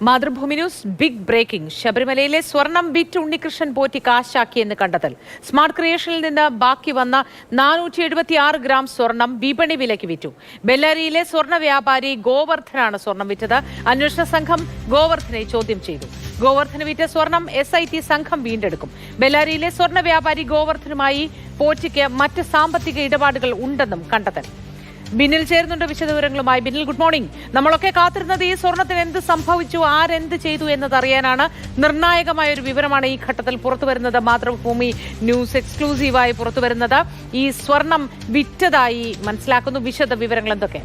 Mathrubhumi news big breaking. ശബരിമലയിലെ സ്വർണം വിറ്റ് ഉണ്ണികൃഷ്ണൻ പോറ്റി കാശാക്കിയെന്ന് കണ്ടെത്തൽ. സ്മാർട്ട് ക്രിയേഷനിൽ നിന്ന് ബാക്കി വന്ന 476 ഗ്രാം സ്വർണം വിപണി വിലയ്ക്ക് വിറ്റു. ബെല്ലാരിയിലെ സ്വർണ്ണ വ്യാപാരി ഗോവർദ്ധനാണ് സ്വർണം വിറ്റത്. അന്വേഷണ സംഘം ഗോവർദ്ധനെ ചോദ്യം ചെയ്തു. ഗോവർദ്ധന് വിറ്റ സ്വർണം SIT സംഘം വീണ്ടെടുക്കും. ബെല്ലാരിയിലെ സ്വർണ്ണ വ്യാപാരി ഗോവർദ്ധനുമായി പോറ്റിക്ക് മറ്റ് സാമ്പത്തിക ഇടപാടുകൾ ഉണ്ടെന്നും കണ്ടെത്തൽ. ബിനിൽ ചേരുന്നുണ്ട് വിശദവിവരങ്ങളുമായി. Binil, good morning. നമ്മളൊക്കെ കാത്തിരുന്നത് ഈ സ്വർണത്തിന് എന്ത് സംഭവിച്ചു, ആരെന്ത് ചെയ്തു എന്നതറിയാനാണ്. നിർണായകമായ ഒരു വിവരമാണ് ഈ ഘട്ടത്തിൽ പുറത്തുവരുന്നത്. മാതൃഭൂമി ന്യൂസ് എക്സ്ക്ലൂസീവായി പുറത്തുവരുന്നത്. ഈ സ്വർണം വിറ്റതായി മനസ്സിലാക്കുന്നു. വിശദ വിവരങ്ങൾ എന്തൊക്കെ?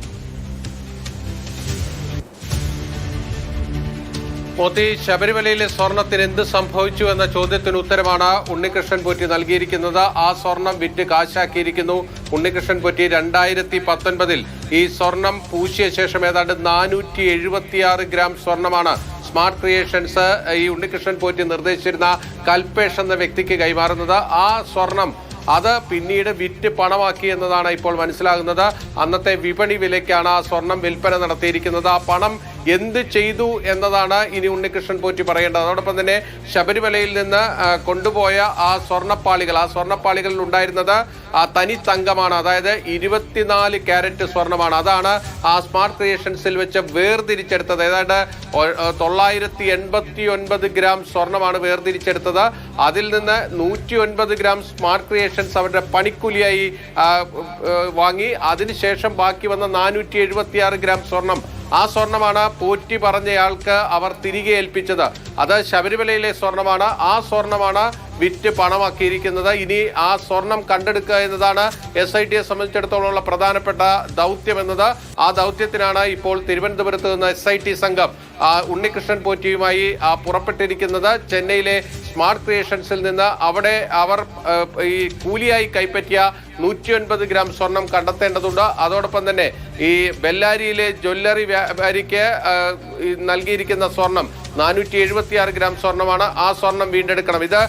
മോത്തി, ശബരിമലയിലെ സ്വർണത്തിന് എന്ത് സംഭവിച്ചു എന്ന ചോദ്യത്തിന് ഉത്തരമാണ് ഉണ്ണികൃഷ്ണൻ പോറ്റി നൽകിയിരിക്കുന്നത്. ആ സ്വർണം വിറ്റ് കാശാക്കിയിരിക്കുന്നു ഉണ്ണികൃഷ്ണൻ പോറ്റി. 2019 ഈ സ്വർണം പൂശിയ ശേഷം ഏതാണ്ട് 476 ഗ്രാം സ്വർണമാണ് സ്മാർട്ട് ക്രിയേഷൻസ് ഈ ഉണ്ണികൃഷ്ണൻ പോറ്റി നിർദ്ദേശിച്ചിരുന്ന കൽപേഷ് എന്ന വ്യക്തിക്ക് കൈമാറുന്നത്. ആ സ്വർണം അത് പിന്നീട് വിറ്റ് പണമാക്കി എന്നതാണ് ഇപ്പോൾ മനസ്സിലാകുന്നത്. അന്നത്തെ വിപണി വിലയ്ക്കാണ് ആ സ്വർണം വിൽപ്പന നടത്തിയിരിക്കുന്നത്. ആ പണം എന്ത് ചെയ്തു എന്നതാണ് ഇനി ഉണ്ണികൃഷ്ണൻ പോറ്റി പറയേണ്ടത്. അതോടൊപ്പം തന്നെ ശബരിമലയിൽ നിന്ന് കൊണ്ടുപോയ ആ സ്വർണ്ണപ്പാളികളിൽ ഉണ്ടായിരുന്നത് തനി തങ്കമാണ്. അതായത് 24 ക്യാരറ്റ് സ്വർണമാണ്. അതാണ് ആ സ്മാർട്ട് ക്രിയേഷൻസിൽ വെച്ച് വേർതിരിച്ചെടുത്തത്. ഏതാണ്ട് 989 ഗ്രാം സ്വർണമാണ് വേർതിരിച്ചെടുത്തത്. അതിൽ നിന്ന് 109 ഗ്രാം സ്മാർട്ട് ക്രിയേഷൻസ് അവരുടെ പണിക്കൂലിയായി വാങ്ങി. അതിനുശേഷം ബാക്കി വന്ന 476 ഗ്രാം സ്വർണം, ആ സ്വർണമാണ് പോറ്റി പറഞ്ഞയാൾക്ക് അവർ തിരികെ ഏൽപ്പിച്ചത്. അത് ശബരിമലയിലെ സ്വർണമാണ്. ആ സ്വർണമാണ് വിറ്റ് പണമാക്കിയിരിക്കുന്നത്. ഇനി ആ സ്വർണം കണ്ടെടുക്കുക എന്നതാണ് SITയെ സംബന്ധിച്ചിടത്തോളമുള്ള പ്രധാനപ്പെട്ട ദൗത്യം എന്നത്. ആ ദൗത്യത്തിനാണ് ഇപ്പോൾ തിരുവനന്തപുരത്ത് നിന്ന് SIT സംഘം ഉണ്ണികൃഷ്ണൻ പോറ്റിയുമായി പുറപ്പെട്ടിരിക്കുന്നത്. ചെന്നൈയിലെ സ്മാർട്ട് ക്രിയേഷൻസിൽ നിന്ന് അവിടെ അവർ ഈ കൂലിയായി കൈപ്പറ്റിയ 109 ഗ്രാം സ്വർണം കണ്ടെത്തേണ്ടതുണ്ട്. അതോടൊപ്പം തന്നെ ഈ ബെല്ലാരിയിലെ ജ്വല്ലറി വ്യാപാരിക്ക് നൽകിയിരിക്കുന്ന സ്വർണം 476 ഗ്രാം സ്വർണമാണ്. ആ സ്വർണം വീണ്ടെടുക്കണം. ഇത്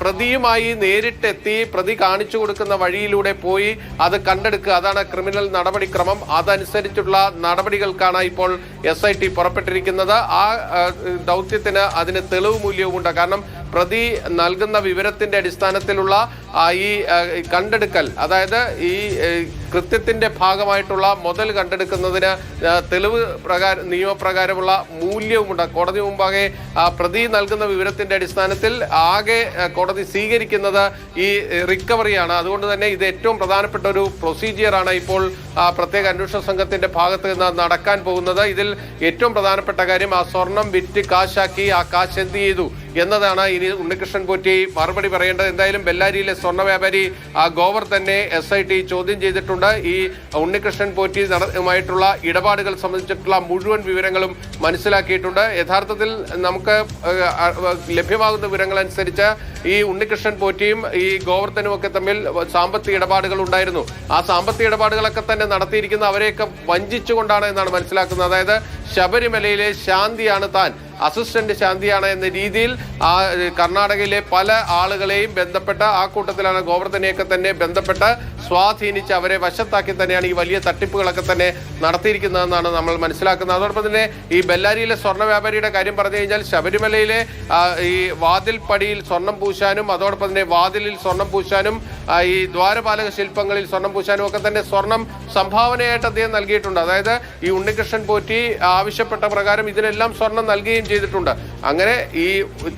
പ്രതിയുമായി നേരിട്ടെത്തി പ്രതി കാണിച്ചു കൊടുക്കുന്ന വഴിയിലൂടെ പോയി അത് കണ്ടെടുക്കുക. അതാണ് ക്രിമിനൽ നടപടിക്രമം. അതനുസരിച്ചുള്ള നടപടികൾക്കാണ് ഇപ്പോൾ SIT പുറപ്പെട്ടിരിക്കുന്നത്. ആ ദൗത്യത്തിന് അതിന് തെളിവ് മൂല്യവുമുണ്ട്. കാരണം പ്രതി നൽകുന്ന വിവരത്തിന്റെ അടിസ്ഥാനത്തിലുള്ള ഈ കണ്ടെടുക്കൽ, അതായത് ഈ കൃത്യത്തിന്റെ ഭാഗമായിട്ടുള്ള മുതൽ കണ്ടെടുക്കുന്നതിന് തെളിവ് നിയമപ്രകാരമുള്ള മൂല്യവുമുണ്ട്. കോടതി മുമ്പാകെ പ്രതി നൽകുന്ന വിവരത്തിന്റെ അടിസ്ഥാനത്തിൽ ആകെ കോടതി സ്വീകരിക്കുന്നത് ഈ റിക്കവറിയാണ്. അതുകൊണ്ട് തന്നെ ഇത് ഏറ്റവും പ്രധാനപ്പെട്ട ഒരു പ്രൊസീജിയറാണ് ഇപ്പോൾ പ്രത്യേക അന്വേഷണ സംഘത്തിന്റെ ഭാഗത്ത് നിന്ന് നടക്കാൻ പോകുന്നത്. ഇതിൽ ഏറ്റവും പ്രധാനപ്പെട്ട കാര്യം ആ സ്വർണം വിറ്റ് കാശാക്കി ആ കാശ് എന്ത് ചെയ്തു എന്നതാണ് ഇനി ഉണ്ണികൃഷ്ണൻ പോറ്റി മറുപടി പറയേണ്ടത്. എന്തായാലും ബെല്ലാരിയിലെ സ്വർണ്ണ വ്യാപാരി ഗോവർദ്ധനെ SIT ചോദ്യം ചെയ്തിട്ടുണ്ട്. ഈ ഉണ്ണികൃഷ്ണൻ പോറ്റിയുമായിട്ടുള്ള ഇടപാടുകൾ സംബന്ധിച്ചിട്ടുള്ള മുഴുവൻ വിവരങ്ങളും മനസ്സിലാക്കിയിട്ടുണ്ട്. യഥാർത്ഥത്തിൽ നമുക്ക് ലഭ്യമാകുന്ന വിവരങ്ങളനുസരിച്ച് ഈ ഉണ്ണികൃഷ്ണൻ പോറ്റിയും ഈ ഗോവർദ്ധനും ഒക്കെ തമ്മിൽ സാമ്പത്തിക ഇടപാടുകൾ ഉണ്ടായിരുന്നു. ആ സാമ്പത്തിക ഇടപാടുകളൊക്കെ തന്നെ നടത്തിയിരിക്കുന്ന അവരെയൊക്കെ വഞ്ചിച്ചുകൊണ്ടാണ് എന്നാണ് മനസ്സിലാക്കുന്നത്. അതായത് ശബരിമലയിലെ ശാന്തിയാണ് താൻ, അസിസ്റ്റന്റ് ശാന്തിയാണ് എന്ന രീതിയിൽ ആ കർണാടകയിലെ പല ആളുകളെയും ബന്ധപ്പെട്ട് ആ കൂട്ടത്തിലാണ് ഗോവർദ്ധനെയൊക്കെ തന്നെ ബന്ധപ്പെട്ട് സ്വാധീനിച്ച് അവരെ വശത്താക്കി തന്നെയാണ് ഈ വലിയ തട്ടിപ്പുകളൊക്കെ തന്നെ നടത്തിയിരിക്കുന്നതെന്നാണ് നമ്മൾ മനസ്സിലാക്കുന്നത്. അതോടൊപ്പം തന്നെ ഈ ബെല്ലാരിയിലെ സ്വർണ്ണ വ്യാപാരിയുടെ കാര്യം പറഞ്ഞു കഴിഞ്ഞാൽ ശബരിമലയിലെ ഈ വാതിൽ പടിയിൽ സ്വർണം പൂശാനും അതോടൊപ്പം തന്നെ വാതിലിൽ സ്വർണം പൂശാനും ഈ ദ്വാരപാലക ശില്പങ്ങളിൽ സ്വർണം പൂശാനും ഒക്കെ തന്നെ സ്വർണം സംഭാവനയായിട്ട് അദ്ദേഹം നൽകിയിട്ടുണ്ട്. അതായത് ഈ ഉണ്ണികൃഷ്ണൻ പോറ്റി ആവശ്യപ്പെട്ട പ്രകാരം ഇതിനെല്ലാം സ്വർണം നൽകുകയും ചെയ്തിട്ടുണ്ട്. അങ്ങനെ ഈ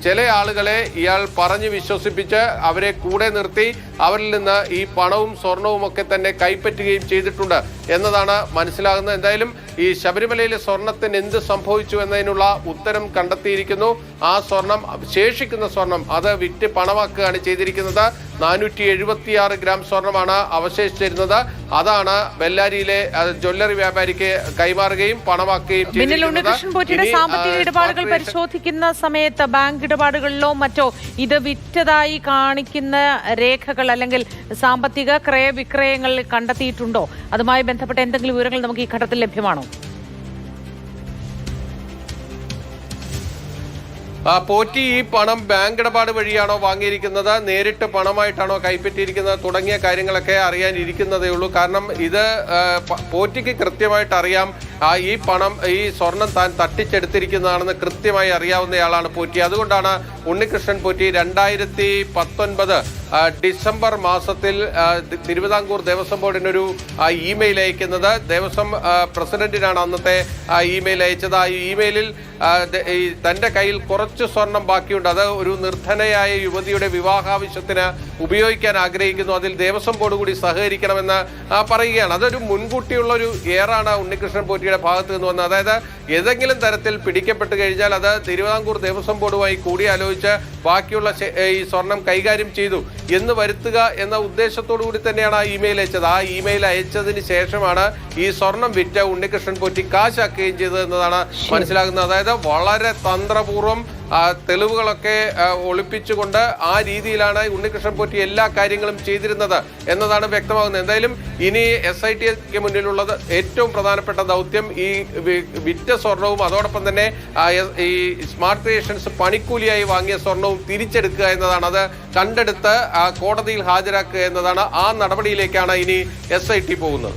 ചില ആളുകളെ ഇയാൾ പറഞ്ഞ് വിശ്വസിപ്പിച്ച് അവരെ കൂടെ നിർത്തി അവരിൽ നിന്ന് ഈ പണവും സ്വർണവും ഒക്കെ തന്നെ കൈപ്പറ്റുകയും ചെയ്തിട്ടുണ്ട് എന്നതാണ് മനസ്സിലാകുന്നത്. എന്തായാലും ഈ ശബരിമലയിലെ സ്വർണത്തിന് എന്ത് സംഭവിച്ചു എന്നതിനുള്ള ഉത്തരം കണ്ടെത്തിയിരിക്കുന്നു. ആ സ്വർണം, ശേഷിക്കുന്ന സ്വർണം അത് വിറ്റ് പണമാക്കുകയാണ് ചെയ്തിരിക്കുന്നത്. 476 ഗ്രാം സ്വർണമാണ് അവശേഷിച്ചിരുന്നത്. അതാണ് ബെല്ലാരിയിലെ ജ്വല്ലറി വ്യാപാരിക്ക് കൈമാറുകയും പണമാക്കുകയും ചെയ്തിരിക്കുന്നത്. സാമ്പത്തിക ഇടപാടുകൾ പരിശോധിക്കുന്ന സമയത്ത് ബാങ്ക് ഇടപാടുകളിലോ മറ്റോ ഇത് വിറ്റതായി കാണിക്കുന്ന രേഖകൾ അല്ലെങ്കിൽ സാമ്പത്തിക ക്രയവിക്രയങ്ങൾ കണ്ടെത്തിയിട്ടുണ്ടോ? അതുമായി ബന്ധപ്പെട്ട എന്തെങ്കിലും വിവരങ്ങൾ നമുക്ക് ഈ ഘട്ടത്തിൽ ലഭ്യമാണോ? പോറ്റി ഈ പണം ബാങ്ക് ഇടപാട് വഴിയാണോ വാങ്ങിയിരിക്കുന്നത്, നേരിട്ട് പണമായിട്ടാണോ കൈപ്പറ്റിയിരിക്കുന്നത് തുടങ്ങിയ കാര്യങ്ങളൊക്കെ അറിയാനിരിക്കുന്നതേ ഉള്ളൂ. കാരണം ഇത് പോറ്റിക്ക് കൃത്യമായിട്ട് അറിയാം ഈ പണം ഈ സ്വർണം താൻ തട്ടിച്ചെടുത്തിരിക്കുന്നതാണെന്ന് കൃത്യമായി അറിയാവുന്നയാളാണ് പോറ്റി. അതുകൊണ്ടാണ് ഉണ്ണികൃഷ്ണൻ പോറ്റി 2019 ഡിസംബർ മാസത്തിൽ തിരുവിതാംകൂർ ദേവസ്വം ബോർഡിനൊരു ഇമെയിൽ അയക്കുന്നത്. ദേവസ്വം പ്രസിഡന്റിനാണ് അന്നത്തെ ഇമെയിൽ അയച്ചത്. ആ ഇമെയിലിൽ തൻ്റെ കയ്യിൽ കുറച്ച് സ്വർണം ബാക്കിയുണ്ട്, അത് ഒരു നിർധനയായ യുവതിയുടെ വിവാഹാവശ്യത്തിന് ഉപയോഗിക്കാൻ ആഗ്രഹിക്കുന്നു, അതിൽ ദേവസ്വം ബോർഡ് കൂടി സഹകരിക്കണമെന്ന് പറയുകയാണ്. അതൊരു മുൻകൂട്ടിയുള്ള ഒരു ഏറാണ് ഉണ്ണികൃഷ്ണൻ പോറ്റിയുടെ ഭാഗത്ത് നിന്ന് വന്നത്. അതായത് ഏതെങ്കിലും തരത്തിൽ പിടിക്കപ്പെട്ട് കഴിഞ്ഞാൽ അത് തിരുവിതാംകൂർ ദേവസ്വം ബോർഡുമായി കൂടിയാലോചിച്ച് ബാക്കിയുള്ള ഈ സ്വർണം കൈകാര്യം ചെയ്തു എന്ന് വരുത്തുക എന്ന ഉദ്ദേശത്തോടു കൂടി തന്നെയാണ് ആ ഇമെയിൽ അയച്ചത്. ആ ഇമെയിൽ അയച്ചതിന് ശേഷമാണ് ഈ സ്വർണം വിറ്റ് ഉണ്ണികൃഷ്ണൻ പോറ്റി കാശാക്കുകയും ചെയ്തത് എന്നതാണ് മനസ്സിലാകുന്നത്. അതായത് വളരെ തന്ത്രപൂർവ്വം തെളിവുകളൊക്കെ ഒളിപ്പിച്ചുകൊണ്ട് ആ രീതിയിലാണ് ഉണ്ണികൃഷ്ണൻ പോറ്റി എല്ലാ കാര്യങ്ങളും ചെയ്തിരുന്നത് എന്നതാണ് വ്യക്തമാകുന്നത്. എന്തായാലും ഇനി SITക്ക് മുന്നിലുള്ളത് ഏറ്റവും പ്രധാനപ്പെട്ട ദൗത്യം ഈ വിറ്റ സ്വർണവും അതോടൊപ്പം തന്നെ ഈ സ്മാർട്ട് ക്രിയേഷൻസ് പണിക്കൂലിയായി വാങ്ങിയ സ്വർണവും തിരിച്ചെടുക്കുക എന്നതാണ്. അത് കണ്ടെടുത്ത് കോടതിയിൽ ഹാജരാക്കുക എന്നതാണ്. ആ നടപടിയിലേക്കാണ് ഇനി SIT പോകുന്നത്.